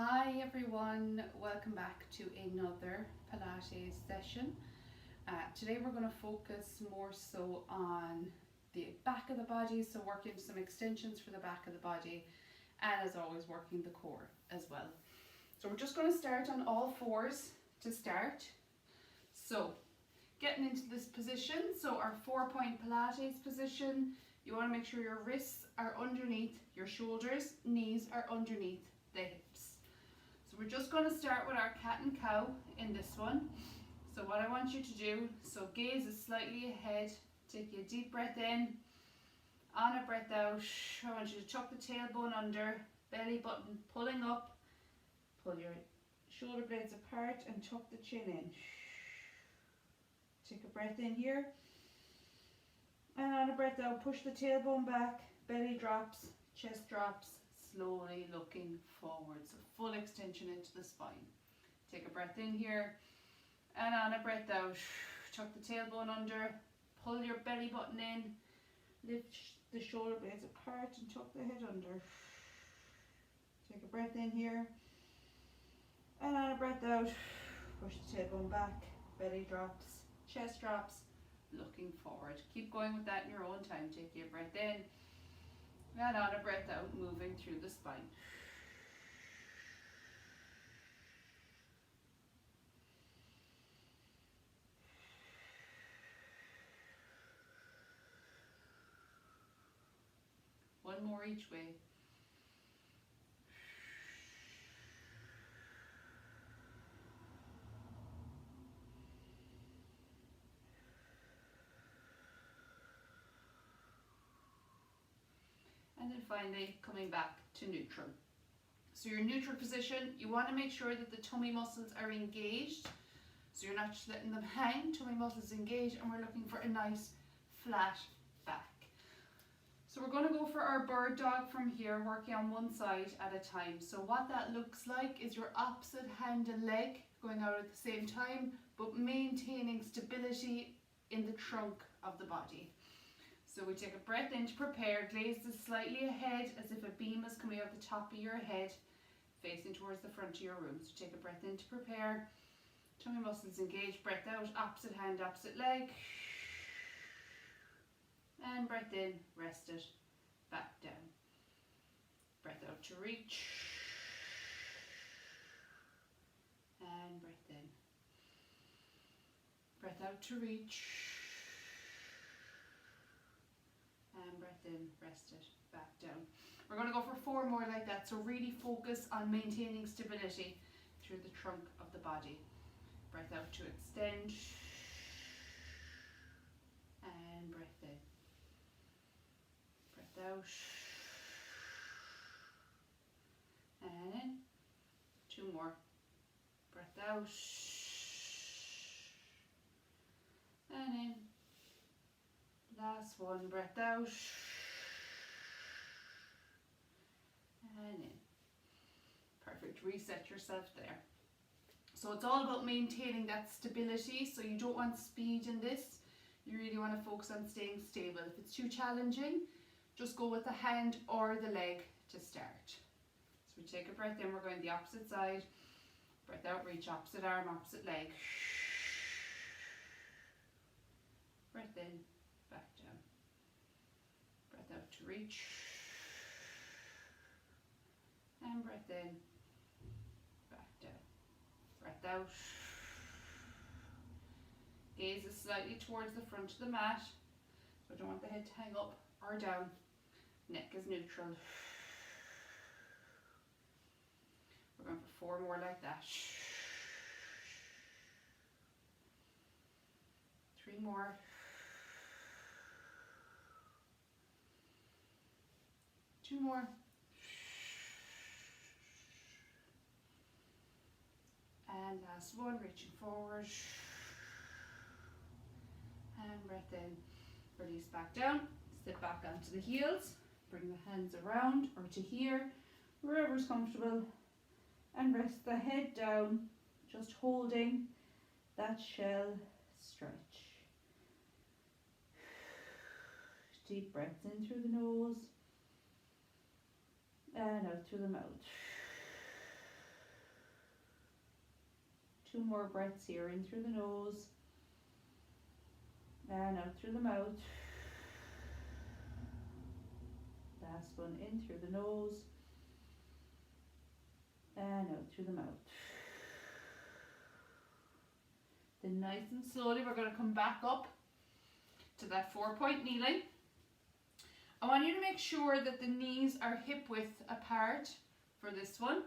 Hi everyone, welcome back to another Pilates session. Today we're going to focus more so on the back of the body, so working some extensions for the back of the body, and as always working the core as well. So we're just going to start on all fours to start. So getting into this position, so our 4-point Pilates position, you want to make sure your wrists are underneath your shoulders, knees are underneath the hips. So we're just going to start with our cat and cow in this one. So what I want you to do, so gaze is slightly ahead, take a deep breath in, on a breath out, I want you to tuck the tailbone under, belly button pulling up, pull your shoulder blades apart and tuck the chin in. Take a breath in here, and on a breath out, push the tailbone back, belly drops, chest drops, slowly looking forward, so full extension into the spine. Take a breath in here, and on a breath out, tuck the tailbone under, pull your belly button in, lift the shoulder blades apart and tuck the head under. Take a breath in here, and on a breath out, push the tailbone back, belly drops, chest drops, looking forward. Keep going with that in your own time. Take your breath in, and on a breath out, moving through the spine. One more each way. And then finally coming back to neutral. So your neutral position, you want to make sure that the tummy muscles are engaged. So you're not just letting them hang, tummy muscles engaged, and we're looking for a nice flat back. So we're going to go for our bird dog from here, working on one side at a time. So what that looks like is your opposite hand and leg going out at the same time, but maintaining stability in the trunk of the body. So we take a breath in to prepare, gaze is slightly ahead as if a beam is coming out the top of your head, facing towards the front of your room. So take a breath in to prepare, tummy muscles engaged, breath out, opposite hand, opposite leg. And breath in, rest it, back down. Breath out to reach. And breath in. Breath out to reach. And breath in, rest it, back down. We're going to go for 4 more like that, so really focus on maintaining stability through the trunk of the body. Breath out to extend. And breath in. Breath out. And in. 2 more. Breath out. And in. Last one, breath out. And in. Perfect, reset yourself there. So it's all about maintaining that stability, so you don't want speed in this. You really want to focus on staying stable. If it's too challenging, just go with the hand or the leg to start. So we take a breath in, we're going the opposite side. Breath out, reach opposite arm, opposite leg. Breath in, back down. Breath out to reach. And breath in, back down. Breath out. Gaze is slightly towards the front of the mat. So I don't want the head to hang up or down. Neck is neutral. We're going for 4 more like that. 3 more. 2 more. And last one, reaching forward. And breath in. Release back down. Sit back onto the heels. Bring the hands around or to here, wherever's comfortable. And rest the head down, just holding that shell stretch. Deep breaths in through the nose and out through the mouth. 2 more breaths here, in through the nose and out through the mouth. Last one, in through the nose and out through the mouth. Then nice and slowly we're going to come back up to that 4-point kneeling. I want you to make sure that the knees are hip width apart for this one.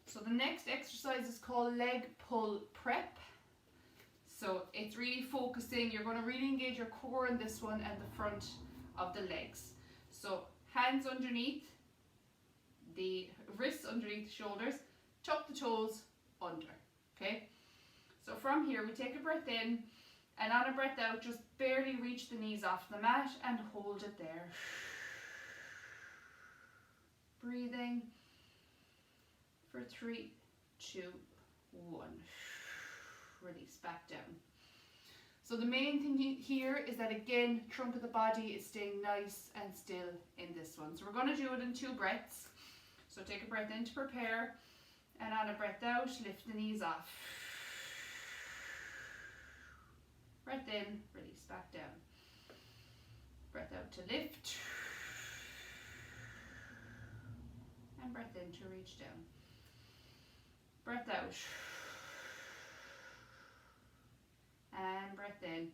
So the next exercise is called leg pull prep. So it's really focusing, you're going to really engage your core in this one and the front of the legs. So hands underneath, the wrists underneath the shoulders, tuck the toes under, okay? So from here we take a breath in, and on a breath out just barely reach the knees off the mat and hold it there. Breathing for 3, 2, 1. Release back down. So the main thing here is that, again, trunk of the body is staying nice and still in this one. So we're going to do it in 2 breaths. So take a breath in to prepare, and on a breath out, lift the knees off. Breath in, release back down. Breath out to lift. And breath in to reach down. Breath out. And breath in.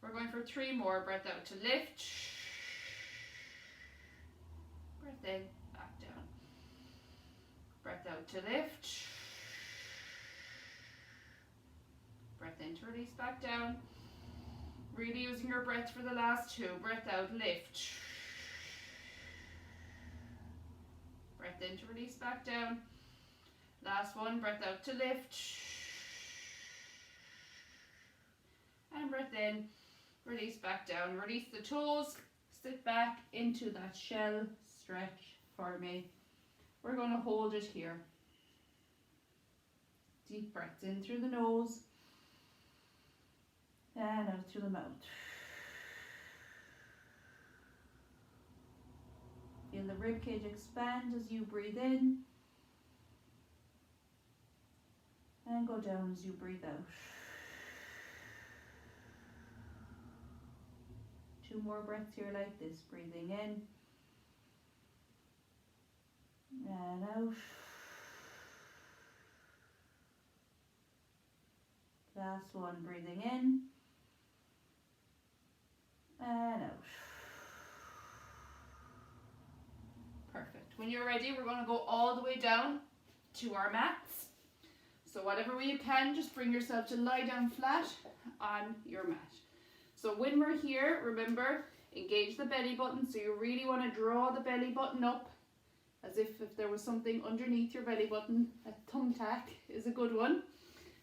We're going for 3 more. Breath out to lift. Breath in, back down. Breath out to lift. Breath in to release back down. Really using your breath for the last 2. Breath out, lift. Breath in to release back down. Last one, breath out to lift. And breath in, release back down. Release the toes, sit back into that shell stretch for me. We're going to hold it here. Deep breaths in through the nose and out through the mouth. Feel the ribcage expand as you breathe in, and go down as you breathe out. 2 more breaths here like this, breathing in and out. Last one, breathing in and out. Perfect. When you're ready, we're going to go all the way down to our mats. So whatever way you can, just bring yourself to lie down flat on your mat. So when we're here, remember, engage the belly button. So you really want to draw the belly button up as if there was something underneath your belly button. A thumbtack is a good one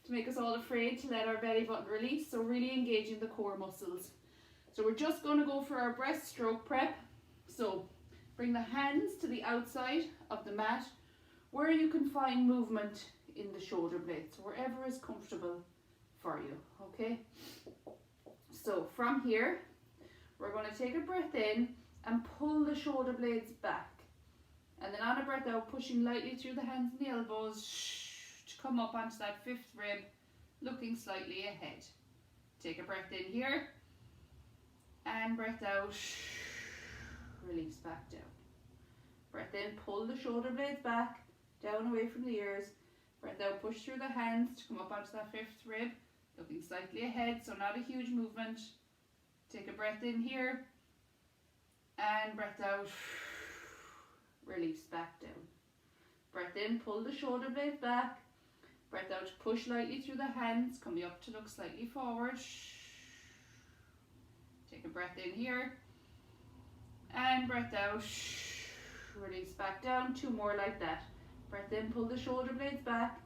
to make us all afraid to let our belly button release. So really engaging the core muscles. So we're just going to go for our breaststroke prep. So bring the hands to the outside of the mat where you can find movement in the shoulder blades, so wherever is comfortable for you, okay? So from here, we're going to take a breath in and pull the shoulder blades back. And then on a breath out, pushing lightly through the hands and the elbows to come up onto that 5th rib, looking slightly ahead. Take a breath in here and breath out, release back down. Breath in, pull the shoulder blades back, down away from the ears. Breath out, push through the hands to come up onto that 5th rib, looking slightly ahead, so not a huge movement. Take a breath in here and breath out, release back down. Breath in, pull the shoulder blades back. Breath out, push lightly through the hands, coming up to look slightly forward. Take a breath in here and breath out, release back down. 2 more like that. Breath in, pull the shoulder blades back.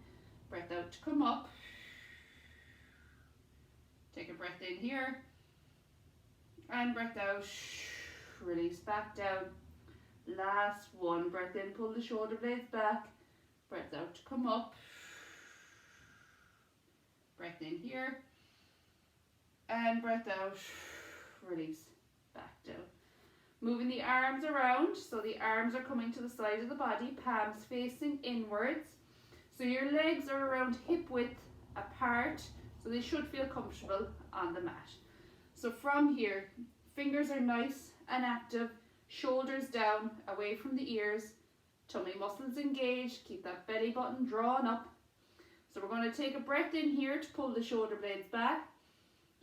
Breath out to come up. Take a breath in here and breath out, release back down. Last one, breath in, pull the shoulder blades back. Breath out to come up. Breath in here and breath out, release back down. Moving the arms around, so the arms are coming to the side of the body, palms facing inwards. So your legs are around hip width apart, so they should feel comfortable on the mat. So from here, fingers are nice and active, shoulders down, away from the ears, tummy muscles engaged, keep that belly button drawn up. So we're going to take a breath in here to pull the shoulder blades back,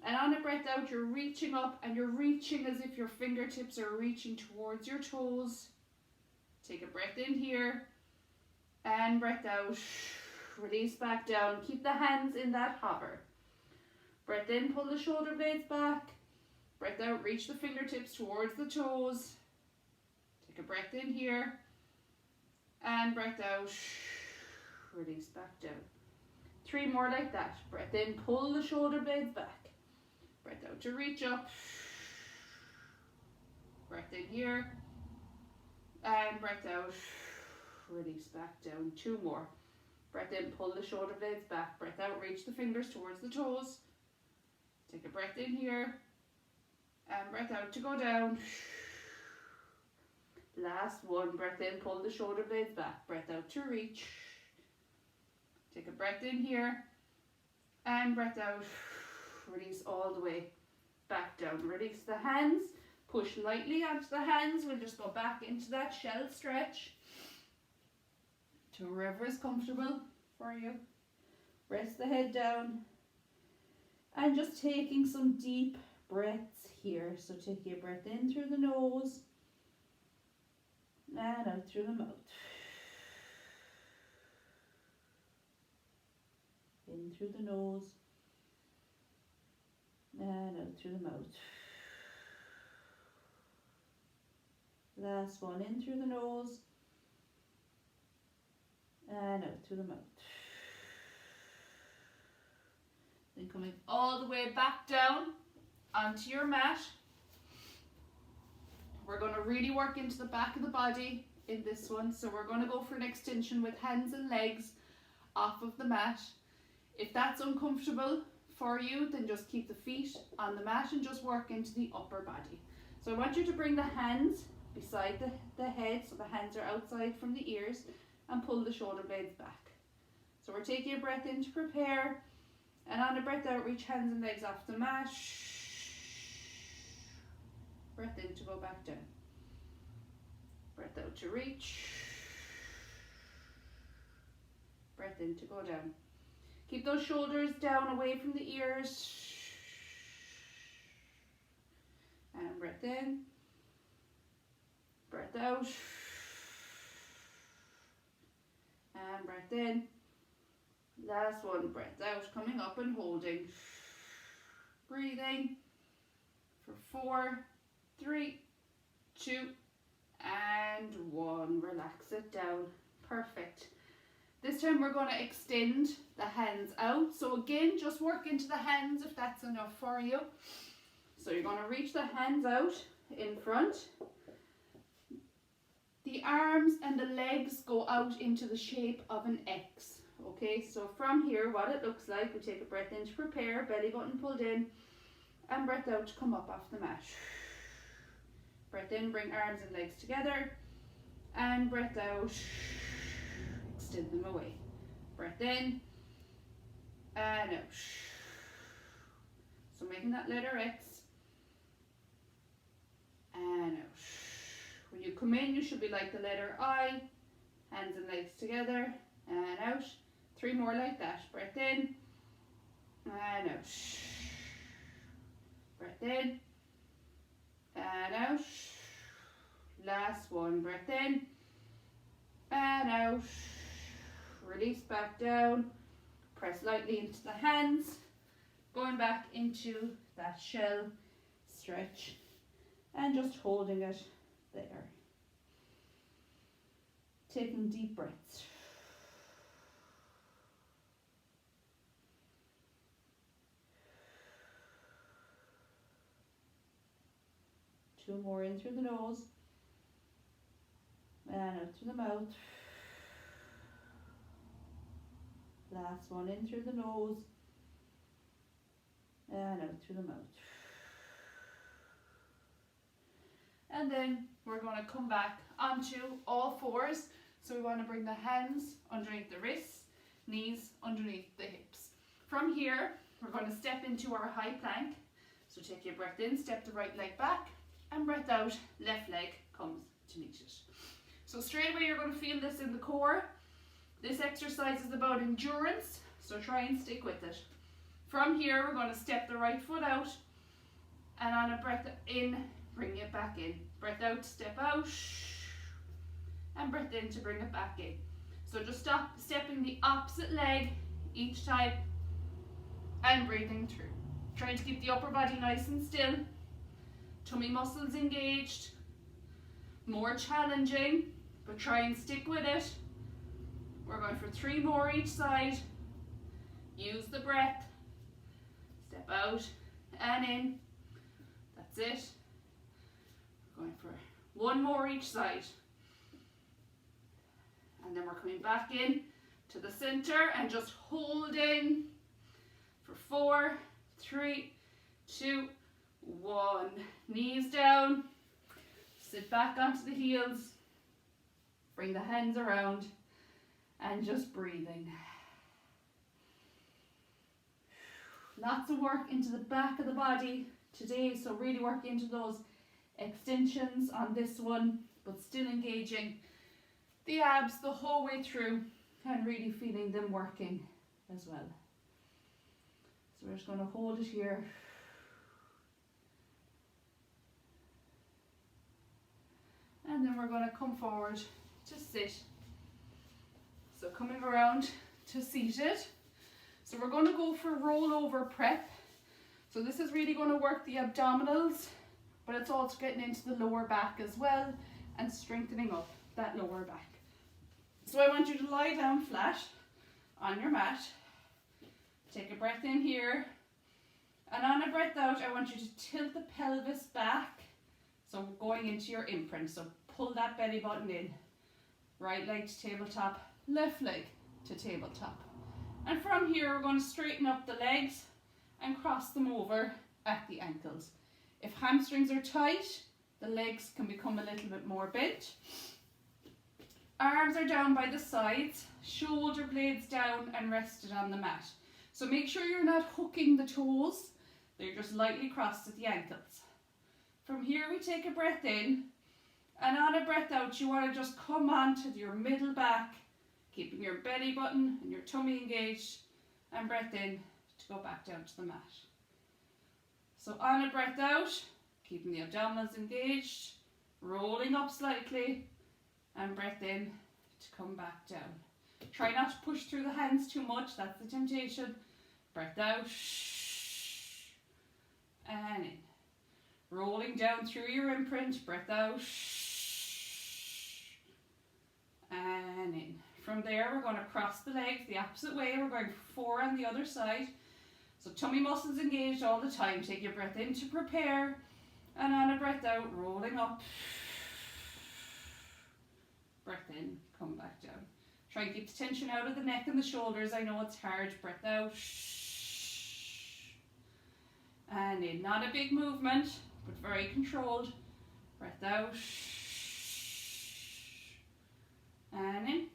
and on a breath out you're reaching up, and you're reaching as if your fingertips are reaching towards your toes. Take a breath in here and breath out, release back down, keep the hands in that hover. Breath in, pull the shoulder blades back, breath out, reach the fingertips towards the toes. Take a breath in here and breath out, release back down. 3 more like that. Breath in, pull the shoulder blades back, breath out to reach up, breath in here and breath out, release back down. 2 more. Breath in, pull the shoulder blades back, breath out, reach the fingers towards the toes. Take a breath in here and breath out to go down. Last one. Breath in, pull the shoulder blades back, breath out to reach. Take a breath in here and breath out, release all the way back down. Release the hands, push lightly onto the hands. We'll just go back into that shell stretch to wherever is comfortable for you. Rest the head down and just taking some deep breaths here. So take your breath in through the nose and out through the mouth. In through the nose and out through the mouth. Last one, in through the nose and out through the mouth. Then coming all the way back down onto your mat. We're going to really work into the back of the body in this one. So we're going to go for an extension with hands and legs off of the mat. If that's uncomfortable for you, then just keep the feet on the mat and just work into the upper body. So I want you to bring the hands beside the head, so the hands are outside from the ears, and pull the shoulder blades back. So we're taking a breath in to prepare, and on a breath out, reach hands and legs off the mat. Breath in to go back down. Breath out to reach. Breath in to go down. Keep those shoulders down away from the ears. And breath in. Breath out. And breath in. Last one, breath out, coming up and holding. Breathing for 4, 3, 2, and 1. Relax it down. Perfect. This time we're going to extend the hands out. So again, just work into the hands if that's enough for you. So you're going to reach the hands out in front. The arms and the legs go out into the shape of an X. Okay, so from here, what it looks like, we take a breath in to prepare, belly button pulled in, and breath out to come up off the mat. Breath in, bring arms and legs together, and breath out, extend them away. Breath in, and out. So making that letter X, and out. When you come in, you should be like the letter I, hands and legs together, and out. 3 more like that. Breath in, and out. Breath in, and out. Last one. Breath in, and out. Release back down. Press lightly into the hands. Going back into that shell stretch. And just holding it there. Taking deep breaths. Two more in through the nose and out through the mouth. Last one in through the nose and out through the mouth. And then we're going to come back onto all fours. So we want to bring the hands underneath the wrists, knees underneath the hips. From here, we're going to step into our high plank. So take your breath in, step the right leg back, and breath out, left leg comes to meet it. So straight away you're going to feel this in the core. This exercise is about endurance, so try and stick with it. From here, we're going to step the right foot out, and on a breath in, bring it back in. Breath out, step out, and breath in to bring it back in. So just stop stepping the opposite leg each time and breathing through. Trying to keep the upper body nice and still. Tummy muscles engaged. More challenging, but try and stick with it. We're going for 3 more each side. Use the breath. Step out and in. That's it. We're going for 1 more each side. And then we're coming back in to the center and just holding for 4, 3, 2, 1. Knees down. Sit back onto the heels. Bring the hands around and just breathing. Lots of work into the back of the body today, so really work into those extensions on this one, but still engaging the abs the whole way through and really feeling them working as well. So we're just going to hold it here. And then we're going to come forward to sit. So coming around to seated. So we're going to go for rollover prep. So this is really going to work the abdominals, but it's also getting into the lower back as well and strengthening up that lower back. So I want you to lie down flat on your mat. Take a breath in here. And on a breath out, I want you to tilt the pelvis back. So going into your imprint. So pull that belly button in. Right leg to tabletop, left leg to tabletop. And from here, we're going to straighten up the legs and cross them over at the ankles. If hamstrings are tight, the legs can become a little bit more bent. Arms are down by the sides, shoulder blades down and rested on the mat. So make sure you're not hooking the toes, they're just lightly crossed at the ankles. From here we take a breath in, and on a breath out you want to just come onto your middle back, keeping your belly button and your tummy engaged, and breath in to go back down to the mat. So on a breath out, keeping the abdominals engaged, rolling up slightly, and breath in to come back down. Try not to push through the hands too much, that's the temptation. Breath out, and in. Rolling down through your imprint, breath out, and in. From there, we're going to cross the legs the opposite way. We're going for 4 on the other side. So tummy muscles engaged all the time. Take your breath in to prepare, and on a breath out, rolling up. Breath in, come back down. Try and keep the tension out of the neck and the shoulders. I know it's hard. Breath out. And in. Not a big movement, but very controlled. Breath out. And in.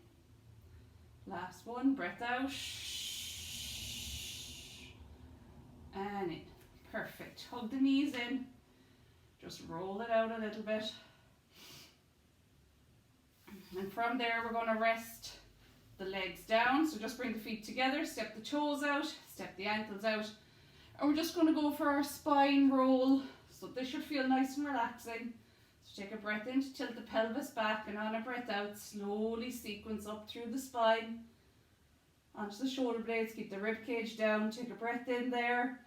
Last one. Breath out. And in. Perfect. Hug the knees in. Just roll it out a little bit. And from there we're going to rest the legs down. So just bring the feet together, step the toes out, step the ankles out. And we're just going to go for our spine roll. So this should feel nice and relaxing. So take a breath in to tilt the pelvis back, and on a breath out, slowly sequence up through the spine. Onto the shoulder blades, keep the rib cage down, take a breath in there.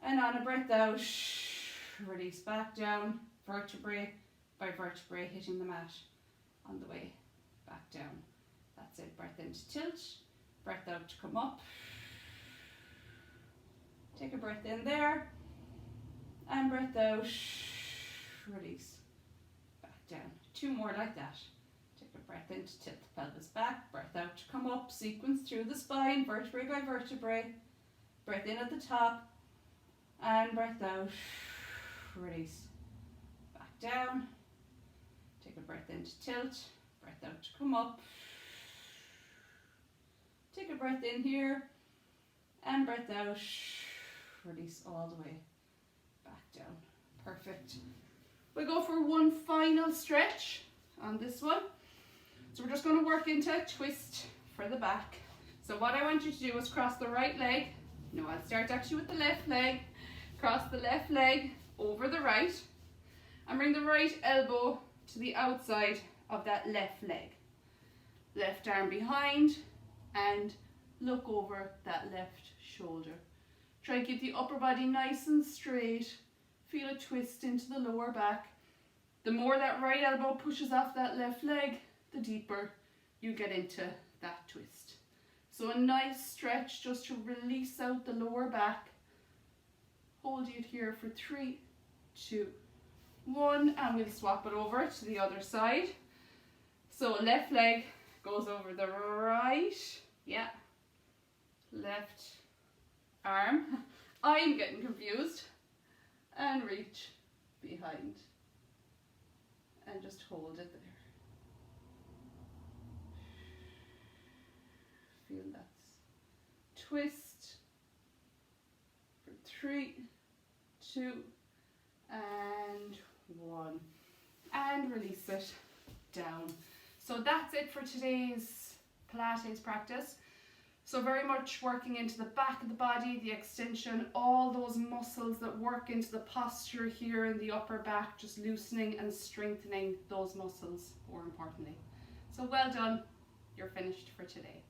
And on a breath out, release back down, vertebrae by vertebrae hitting the mat on the way back down. That's it. Breath in to tilt, breath out to come up. Take a breath in there, and breath out, release back down. 2 more like that. Take a breath in to tilt the pelvis back, breath out to come up, sequence through the spine, vertebrae by vertebrae. Breath in at the top, and breath out, release back down. Take a breath in to tilt, breath out to come up. Take a breath in here, And breath out. Release all the way back down. Perfect. We go for one final stretch on this one. So we're just going to work into a twist for the back. So what I want you to do is cross the right leg. No, I'll start actually with the left leg. Cross the left leg over the right. And bring the right elbow to the outside of that left leg. Left arm behind and look over that left shoulder. Try to keep the upper body nice and straight. Feel a twist into the lower back. The more that right elbow pushes off that left leg, the deeper you get into that twist. So a nice stretch just to release out the lower back. Hold it here for 3, 2, 1, and we'll swap it over to the other side. So left leg goes over the right, yeah, left arm, I'm getting confused, and reach behind, and just hold it there. Feel that twist for 3, 2, and 1, and release it down. So that's it for today's Pilates practice. So very much working into the back of the body, the extension, all those muscles that work into the posture here in the upper back, just loosening and strengthening those muscles more importantly. So well done, you're finished for today.